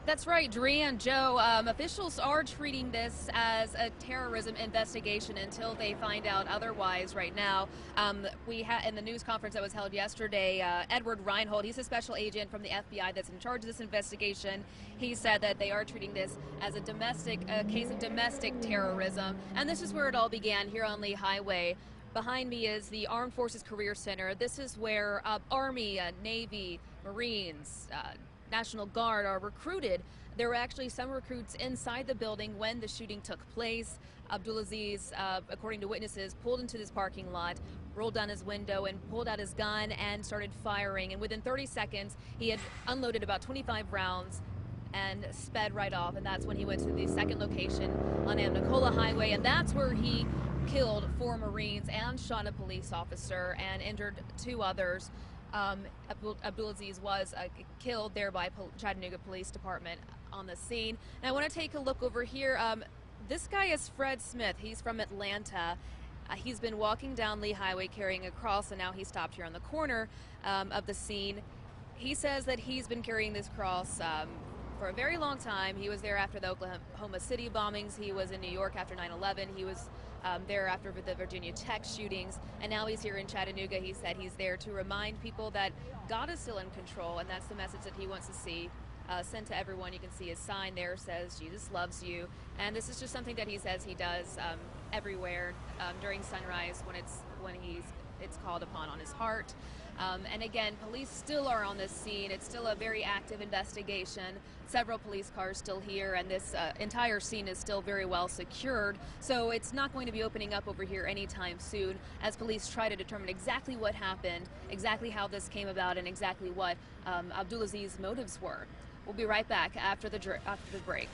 That's right, Dree and Joe. Officials are treating this as a terrorism investigation until they find out otherwise. Right now, we had in the news conference that was held yesterday, Edward Reinhold, he's a special agent from the FBI that's in charge of this investigation. He said that they are treating this as a case of domestic terrorism, and this is where it all began here on Lee Highway. Behind me is the Armed Forces Career Center. This is where Army, Navy, Marines, National Guard are recruited. There were actually some recruits inside the building when the shooting took place. Abdulaziz, according to witnesses, pulled into this parking lot, rolled down his window and pulled out his gun and started firing. And within 30 seconds, he had unloaded about 25 rounds and sped right off. And that's when he went to the second location on Amnicola Highway. And that's where he killed 4 Marines and shot a police officer and injured 2 others. Abdulaziz was killed there by Chattanooga Police Department on the scene. And I want to take a look over here. This guy is Fred Smith. He's from Atlanta. He's been walking down Lee Highway carrying a cross, and now he stopped here on the corner of the scene. He says that he's been carrying this cross for a very long time. He was there after the Oklahoma City bombings. He was in New York after 9/11. He was there after the Virginia Tech shootings, and now he's here in Chattanooga. He said he's there to remind people that God is still in control, and that's the message that he wants to see sent to everyone. You can see his sign there says Jesus loves you, and this is just something that he says he does everywhere during sunrise when it's called upon on his heart. And again, police still are on this scene. It's still a very active investigation. Several police cars still here, and this entire scene is still very well secured. So it's not going to be opening up over here anytime soon as police try to determine exactly what happened, exactly how this came about, and exactly what Abdulaziz's motives were. We'll be right back after the break.